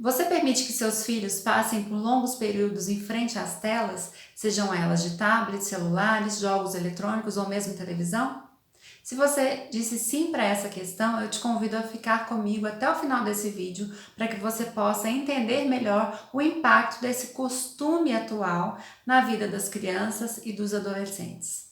Você permite que seus filhos passem por longos períodos em frente às telas, sejam elas de tablets, celulares, jogos eletrônicos ou mesmo televisão? Se você disse sim para essa questão, eu te convido a ficar comigo até o final desse vídeo para que você possa entender melhor o impacto desse costume atual na vida das crianças e dos adolescentes.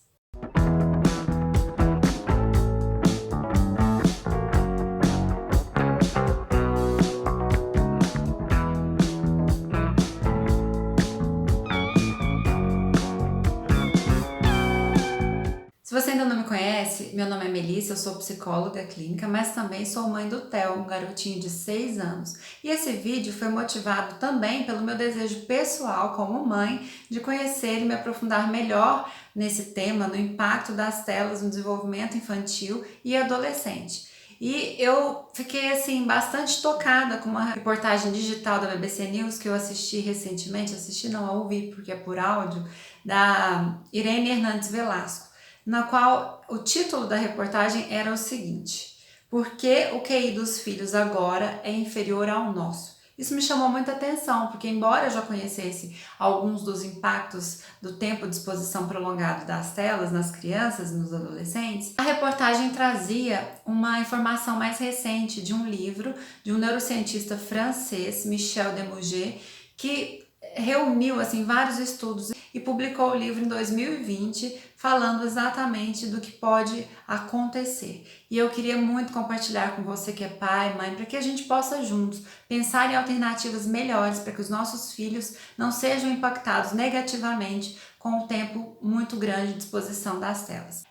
Se você ainda não me conhece, meu nome é Melissa, eu sou psicóloga clínica, mas também sou mãe do Theo, um garotinho de 6 anos. E esse vídeo foi motivado também pelo meu desejo pessoal como mãe de conhecer e me aprofundar melhor nesse tema, no impacto das telas no desenvolvimento infantil e adolescente. E eu fiquei assim bastante tocada com uma reportagem digital da BBC News que eu assisti recentemente, assisti não, a ouvir porque é por áudio, da Irene Hernandes Velasco, na qual o título da reportagem era o seguinte: por que o QI dos filhos agora é inferior ao nosso? Isso me chamou muita atenção, porque embora eu já conhecesse alguns dos impactos do tempo de exposição prolongado das telas nas crianças e nos adolescentes, a reportagem trazia uma informação mais recente de um livro de um neurocientista francês, Michel Demouget, que reuniu assim vários estudos e publicou o livro em 2020 falando exatamente do que pode acontecer. E eu queria muito compartilhar com você que é pai, mãe, para que a gente possa juntos pensar em alternativas melhores para que os nossos filhos não sejam impactados negativamente com o tempo muito grande de exposição das telas.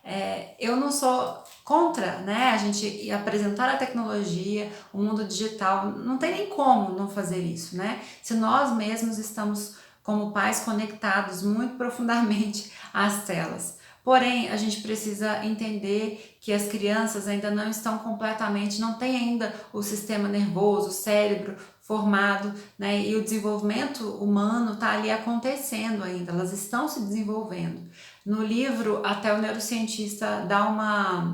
Eu não sou contra, né, a gente apresentar a tecnologia, o mundo digital, não tem nem como não fazer isso, né? Se nós mesmos estamos como pais conectados muito profundamente às telas. Porém, a gente precisa entender que as crianças ainda não estão completamente, não têm ainda o sistema nervoso, o cérebro formado, né? E o desenvolvimento humano está ali acontecendo ainda, elas estão se desenvolvendo. No livro, até o neurocientista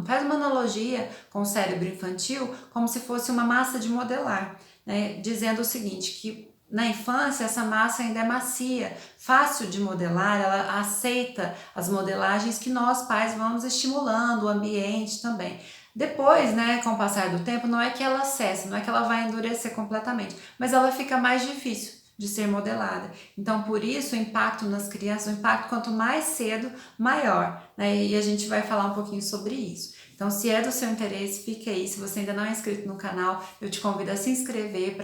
faz uma analogia com o cérebro infantil como se fosse uma massa de modelar, né? Dizendo o seguinte, que na infância, essa massa ainda é macia, fácil de modelar, ela aceita as modelagens que nós pais vamos estimulando, o ambiente também. Depois, né, com o passar do tempo, não é que ela cessa, não é que ela vai endurecer completamente, mas ela fica mais difícil de ser modelada. Então, por isso, o impacto nas crianças, o impacto quanto mais cedo, maior, né? E a gente vai falar um pouquinho sobre isso. Então, se é do seu interesse, fique aí. Se você ainda não é inscrito no canal, eu te convido a se inscrever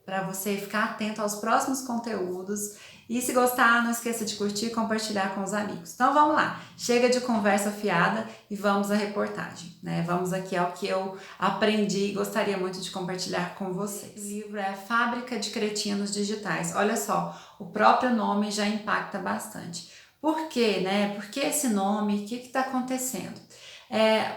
para você ficar atento aos próximos conteúdos. E se gostar, não esqueça de curtir e compartilhar com os amigos. Então vamos lá, chega de conversa fiada e vamos à reportagem, né? Vamos aqui ao que eu aprendi e gostaria muito de compartilhar com vocês. O livro é A Fábrica de Cretinos Digitais. Olha só, o próprio nome já impacta bastante. Por quê, né? Por que esse nome? O que está acontecendo?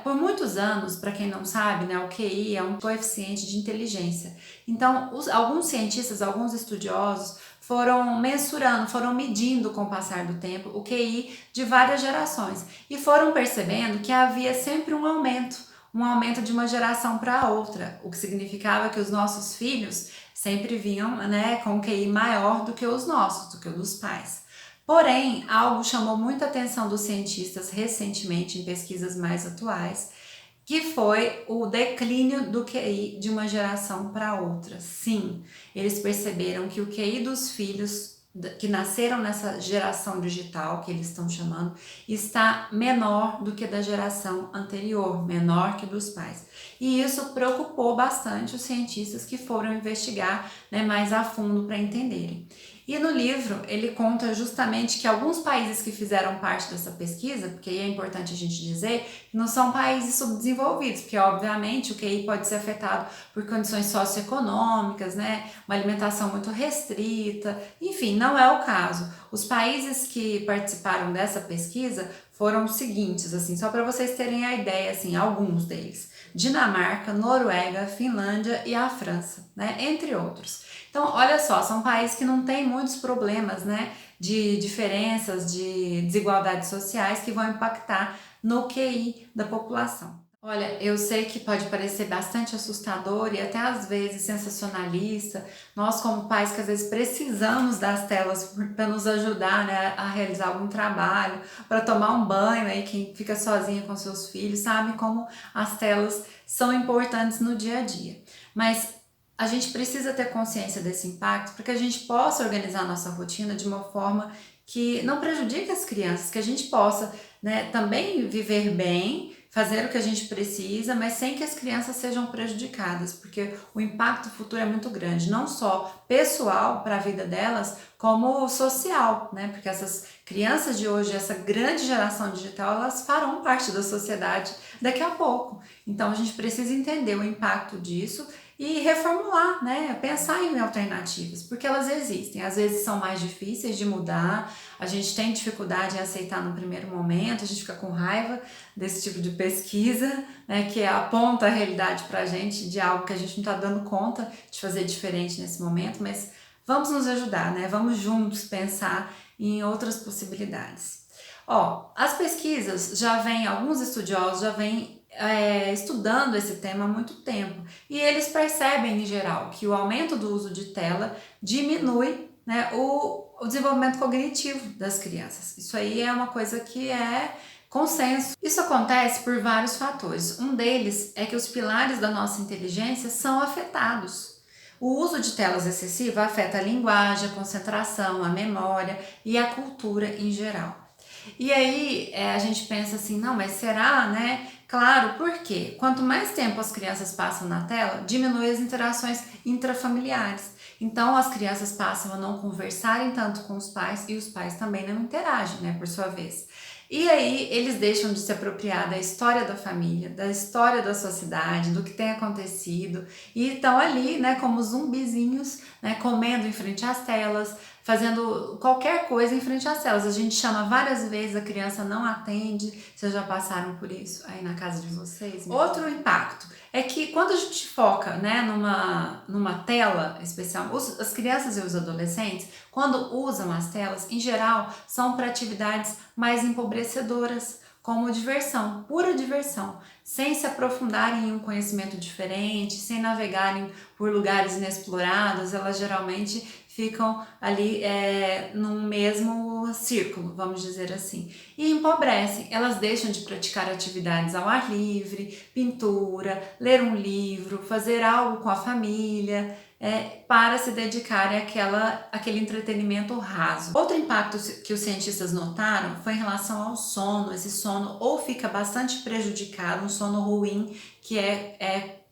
Por muitos anos, para quem não sabe, né, o QI é um coeficiente de inteligência. Então, alguns cientistas, alguns estudiosos foram mensurando, foram medindo com o passar do tempo o QI de várias gerações e foram percebendo que havia sempre um aumento de uma geração para outra, o que significava que os nossos filhos sempre vinham, né, com um QI maior do que os nossos, do que o dos pais. Porém, algo chamou muita atenção dos cientistas recentemente em pesquisas mais atuais, que foi o declínio do QI de uma geração para outra. Sim, eles perceberam que o QI dos filhos que nasceram nessa geração digital, que eles estão chamando, está menor do que da geração anterior, menor que dos pais. E isso preocupou bastante os cientistas que foram investigar, né, mais a fundo para entenderem. E no livro ele conta justamente que alguns países que fizeram parte dessa pesquisa, porque é importante a gente dizer que não são países subdesenvolvidos, porque obviamente o QI pode ser afetado por condições socioeconômicas, né, uma alimentação muito restrita, enfim, não é o caso. Os países que participaram dessa pesquisa foram os seguintes, assim, só para vocês terem a ideia, assim, alguns deles: Dinamarca, Noruega, Finlândia e a França, né, entre outros. Então, olha só, são países que não têm muitos problemas, né, de diferenças, de desigualdades sociais que vão impactar no QI da população. Olha, eu sei que pode parecer bastante assustador e até às vezes sensacionalista. Nós, como pais, que às vezes precisamos das telas para nos ajudar, né, a realizar algum trabalho, para tomar um banho, aí quem fica sozinha com seus filhos sabe como as telas são importantes no dia a dia. Mas a gente precisa ter consciência desse impacto para que a gente possa organizar a nossa rotina de uma forma que não prejudique as crianças, que a gente possa, né, também viver bem, fazer o que a gente precisa, mas sem que as crianças sejam prejudicadas, porque o impacto futuro é muito grande, não só pessoal para a vida delas, como social, né? Porque essas crianças de hoje, essa grande geração digital, elas farão parte da sociedade daqui a pouco. Então a gente precisa entender o impacto disso e reformular, né? Pensar em alternativas, porque elas existem. Às vezes são mais difíceis de mudar, a gente tem dificuldade em aceitar no primeiro momento, a gente fica com raiva desse tipo de pesquisa, né? Que aponta a realidade para a gente de algo que a gente não está dando conta de fazer diferente nesse momento, mas vamos nos ajudar, né? Vamos juntos pensar em outras possibilidades. Ó, as pesquisas já vêm, alguns estudiosos já vêm estudando esse tema há muito tempo e eles percebem em geral que o aumento do uso de tela diminui, né, o desenvolvimento cognitivo das crianças. Isso aí é uma coisa que é consenso. Isso acontece por vários fatores. Um deles é que os pilares da nossa inteligência são afetados. O uso de telas excessiva afeta a linguagem, a concentração, a memória e a cultura em geral. E aí a gente pensa assim, não, mas será, né? Claro, por quê? Quanto mais tempo as crianças passam na tela, diminui as interações intrafamiliares. Então as crianças passam a não conversarem tanto com os pais e os pais também não interagem, né, por sua vez. E aí eles deixam de se apropriar da história da família, da história da sociedade, do que tem acontecido e estão ali, né, como zumbizinhos, né, comendo em frente às telas, fazendo qualquer coisa em frente às telas. A gente chama várias vezes, a criança não atende. Vocês já passaram por isso aí na casa de vocês? Outro impacto é que quando a gente foca, né, numa tela especial, as crianças e os adolescentes, quando usam as telas, em geral, são para atividades mais empobrecedoras, como diversão, pura diversão, sem se aprofundarem em um conhecimento diferente, sem navegarem por lugares inexplorados, elas geralmente ficam ali num mesmo círculo, vamos dizer assim, e empobrecem. Elas deixam de praticar atividades ao ar livre, pintura, ler um livro, fazer algo com a família, para se dedicarem àquele entretenimento raso. Outro impacto que os cientistas notaram foi em relação ao sono. Esse sono ou fica bastante prejudicado, um sono ruim, que é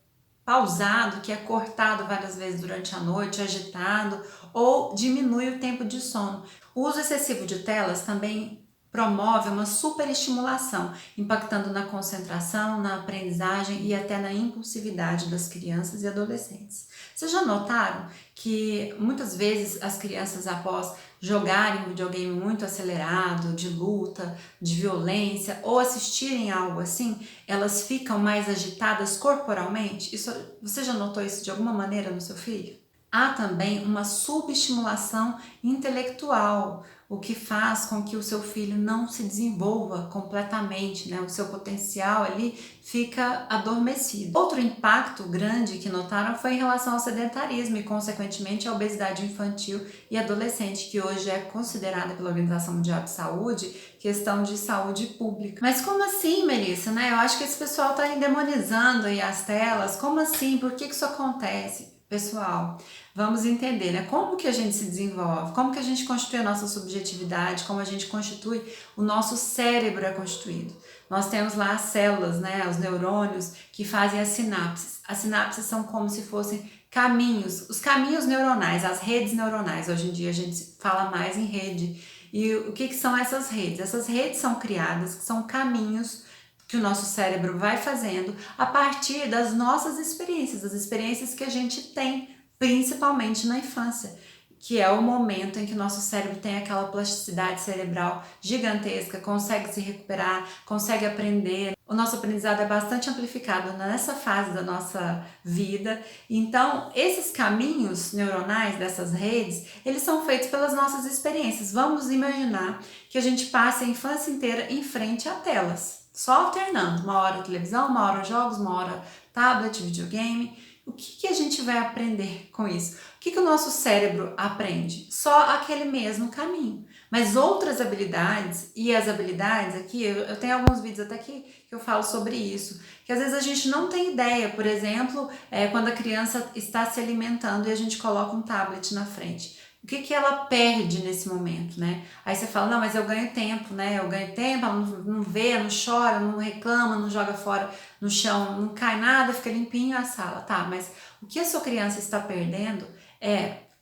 pausado, que é cortado várias vezes durante a noite, agitado, ou diminui o tempo de sono. O uso excessivo de telas também promove uma superestimulação, impactando na concentração, na aprendizagem e até na impulsividade das crianças e adolescentes. Vocês já notaram que muitas vezes as crianças, após jogarem um videogame muito acelerado, de luta, de violência, ou assistirem algo assim, elas ficam mais agitadas corporalmente? Você já notou isso de alguma maneira no seu filho? Há também uma subestimulação intelectual, o que faz com que o seu filho não se desenvolva completamente, né? O seu potencial ali fica adormecido. Outro impacto grande que notaram foi em relação ao sedentarismo e, consequentemente, à obesidade infantil e adolescente, que hoje é considerada pela Organização Mundial de Saúde questão de saúde pública. Mas como assim, Melissa? Né? Eu acho que esse pessoal está endemonizando aí as telas. Como assim? Por que isso acontece? Pessoal, vamos entender, né? Como que a gente se desenvolve, como que a gente constitui a nossa subjetividade, como a gente constitui o nosso cérebro é constituído. Nós temos lá as células, né? Os neurônios que fazem as sinapses. As sinapses são como se fossem caminhos, os caminhos neuronais, as redes neuronais. Hoje em dia a gente fala mais em rede. E o que são essas redes? Essas redes são criadas, que são caminhos que o nosso cérebro vai fazendo a partir das nossas experiências, das experiências que a gente tem, principalmente na infância, que é o momento em que o nosso cérebro tem aquela plasticidade cerebral gigantesca, consegue se recuperar, consegue aprender. O nosso aprendizado é bastante amplificado nessa fase da nossa vida. Então, esses caminhos neuronais dessas redes, eles são feitos pelas nossas experiências. Vamos imaginar que a gente passe a infância inteira em frente a telas. Só alternando, uma hora televisão, uma hora jogos, uma hora tablet, videogame. O que a gente vai aprender com isso? O que o nosso cérebro aprende? Só aquele mesmo caminho. Mas outras habilidades, e as habilidades aqui, eu tenho alguns vídeos até que eu falo sobre isso, que às vezes a gente não tem ideia, por exemplo, quando a criança está se alimentando e a gente coloca um tablet na frente. O que ela perde nesse momento, né? Aí você fala, não, mas eu ganho tempo, né? Eu ganho tempo, ela não vê, não chora, não reclama, não joga fora no chão, não cai nada, fica limpinho a sala. Tá, mas o que a sua criança está perdendo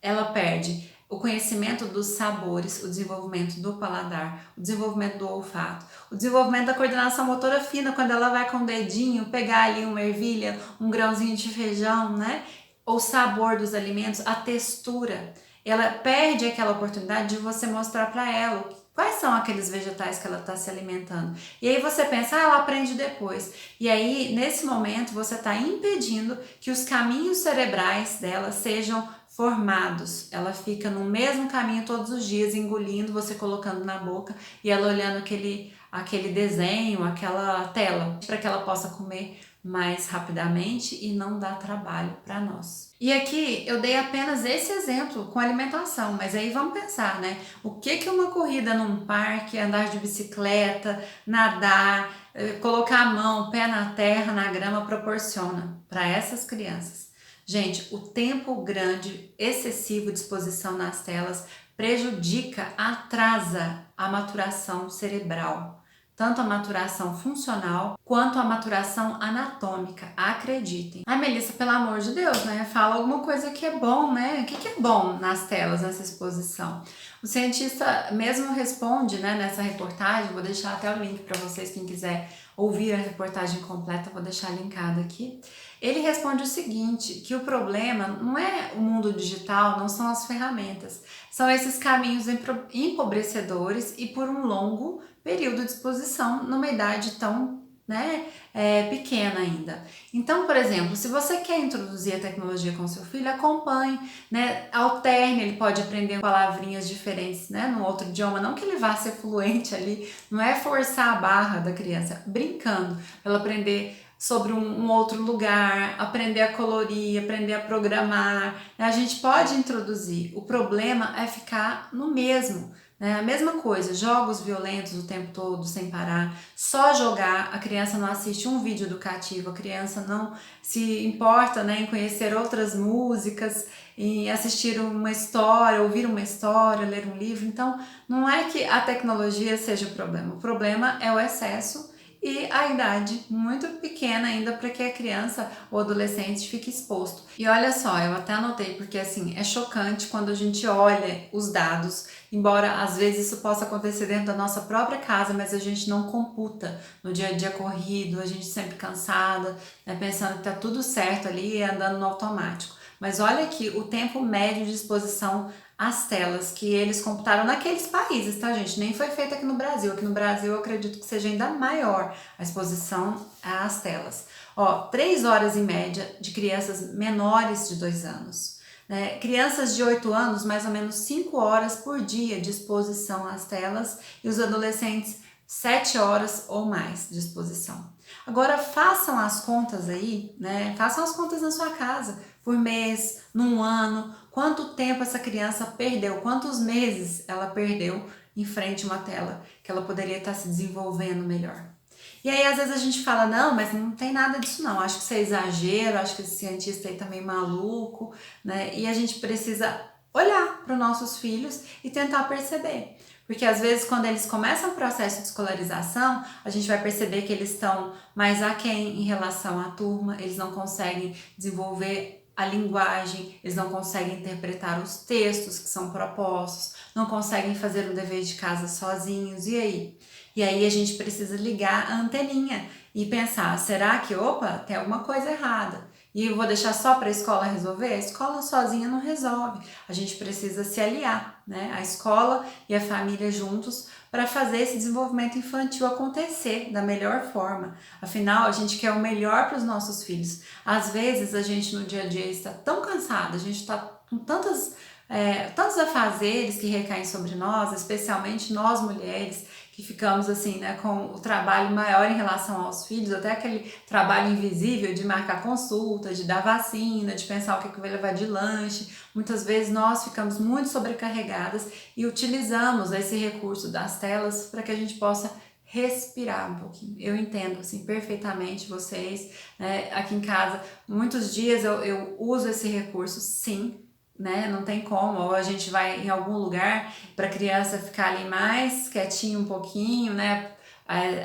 ela perde o conhecimento dos sabores, o desenvolvimento do paladar, o desenvolvimento do olfato, o desenvolvimento da coordenação motora fina, quando ela vai com o dedinho pegar ali uma ervilha, um grãozinho de feijão, né? O sabor dos alimentos, a textura. Ela perde aquela oportunidade de você mostrar para ela quais são aqueles vegetais que ela está se alimentando. E aí você pensa, ela aprende depois. E aí, nesse momento, você está impedindo que os caminhos cerebrais dela sejam formados. Ela fica no mesmo caminho todos os dias, engolindo, você colocando na boca e ela olhando aquele desenho, aquela tela, para que ela possa comer mais rapidamente e não dá trabalho para nós. E aqui eu dei apenas esse exemplo com alimentação, mas aí vamos pensar, né? O que uma corrida num parque, andar de bicicleta, nadar, colocar a mão, pé na terra, na grama proporciona para essas crianças? Gente, o tempo grande, excessivo de exposição nas telas prejudica, atrasa a maturação cerebral. Tanto a maturação funcional quanto a maturação anatômica, acreditem. Ai, Melissa, pelo amor de Deus, né? Fala alguma coisa que é bom, né? O que é bom nas telas, nessa exposição? O cientista mesmo responde, né, nessa reportagem, vou deixar até o link para vocês, quem quiser ouvir a reportagem completa, vou deixar linkado aqui. Ele responde o seguinte, que o problema não é o mundo digital, não são as ferramentas, são esses caminhos empobrecedores e por um longo período de exposição numa idade tão pequena ainda. Então, por exemplo, se você quer introduzir a tecnologia com seu filho, acompanhe, né? Alterne, ele pode aprender palavrinhas diferentes, né? Num outro idioma, não que ele vá ser fluente ali, não é forçar a barra da criança, brincando, para ela aprender sobre um outro lugar, aprender a colorir, aprender a programar. A gente pode introduzir, o problema é ficar no mesmo. A mesma coisa, jogos violentos o tempo todo, sem parar, só jogar, a criança não assiste um vídeo educativo, a criança não se importa, em conhecer outras músicas, em assistir uma história, ouvir uma história, ler um livro. Então, não é que a tecnologia seja o problema é o excesso e a idade muito pequena ainda para que a criança ou adolescente fique exposto. E olha só, eu até anotei porque assim, é chocante quando a gente olha os dados, embora às vezes isso possa acontecer dentro da nossa própria casa, mas a gente não computa no dia a dia corrido, a gente sempre cansada, pensando que tá tudo certo ali e andando no automático. Mas olha aqui o tempo médio de exposição às telas que eles computaram naqueles países, tá, gente? Nem foi feito aqui no Brasil. Aqui no Brasil eu acredito que seja ainda maior a exposição às telas. 3 horas em média de crianças menores de 2 anos. Crianças de 8 anos, mais ou menos 5 horas por dia de exposição às telas e os adolescentes 7 horas ou mais de exposição. Agora façam as contas aí, façam as contas na sua casa, por mês, num ano, quanto tempo essa criança perdeu, quantos meses ela perdeu em frente a uma tela que ela poderia estar se desenvolvendo melhor. E aí às vezes a gente fala, não, mas não tem nada disso não, acho que isso é exagero, acho que esse cientista aí tá meio maluco, E a gente precisa olhar para os nossos filhos e tentar perceber. Porque às vezes quando eles começam o processo de escolarização, a gente vai perceber que eles estão mais aquém em relação à turma, eles não conseguem desenvolver a linguagem, eles não conseguem interpretar os textos que são propostos, não conseguem fazer o dever de casa sozinhos, e aí? E aí a gente precisa ligar a anteninha e pensar, será que, tem alguma coisa errada? E eu vou deixar só para a escola resolver? A escola sozinha não resolve. A gente precisa se aliar, A escola e a família juntos para fazer esse desenvolvimento infantil acontecer da melhor forma. Afinal, a gente quer o melhor para os nossos filhos. Às vezes, a gente no dia a dia está tão cansado, a gente está com tantos afazeres que recaem sobre nós, especialmente nós mulheres, que ficamos assim, né, com o trabalho maior em relação aos filhos, até aquele trabalho invisível de marcar consulta, de dar vacina, de pensar o que vai levar de lanche. Muitas vezes nós ficamos muito sobrecarregadas e utilizamos esse recurso das telas para que a gente possa respirar um pouquinho. Eu entendo assim perfeitamente vocês, né? Aqui em casa, muitos dias eu uso esse recurso, sim, né? Não tem como, ou a gente vai em algum lugar para a criança ficar ali mais quietinho um pouquinho, né?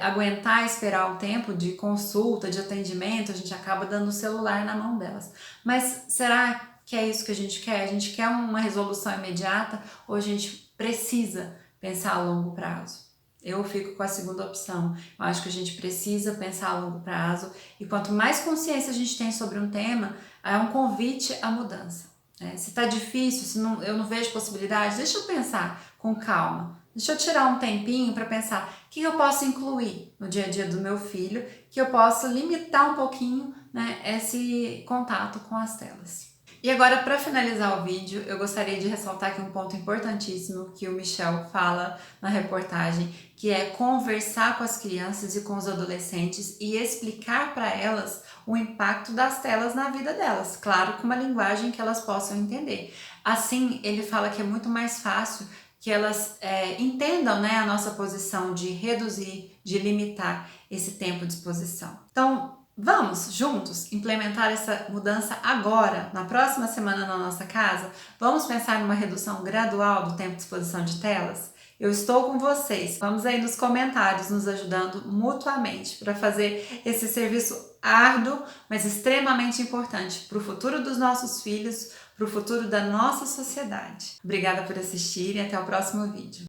Aguentar esperar o tempo de consulta, de atendimento, a gente acaba dando o celular na mão delas. Mas será que é isso que a gente quer? A gente quer uma resolução imediata ou a gente precisa pensar a longo prazo? Eu fico com a segunda opção. Eu acho que a gente precisa pensar a longo prazo e quanto mais consciência a gente tem sobre um tema, é um convite à mudança. Se tá difícil, se não, eu não vejo possibilidade, deixa eu pensar com calma. Deixa eu tirar um tempinho para pensar o que eu posso incluir no dia a dia do meu filho, que eu possa limitar um pouquinho, né, esse contato com as telas. E agora, para finalizar o vídeo, eu gostaria de ressaltar aqui um ponto importantíssimo que o Michel fala na reportagem, que é conversar com as crianças e com os adolescentes e explicar para elas o impacto das telas na vida delas, claro, com uma linguagem que elas possam entender. Assim, ele fala que é muito mais fácil que elas entendam, né, a nossa posição de reduzir, de limitar esse tempo de exposição. Então, vamos juntos implementar essa mudança agora, na próxima semana na nossa casa? Vamos pensar numa redução gradual do tempo de exposição de telas? Eu estou com vocês. Vamos aí nos comentários nos ajudando mutuamente para fazer esse serviço árduo, mas extremamente importante para o futuro dos nossos filhos, para o futuro da nossa sociedade. Obrigada por assistir e até o próximo vídeo.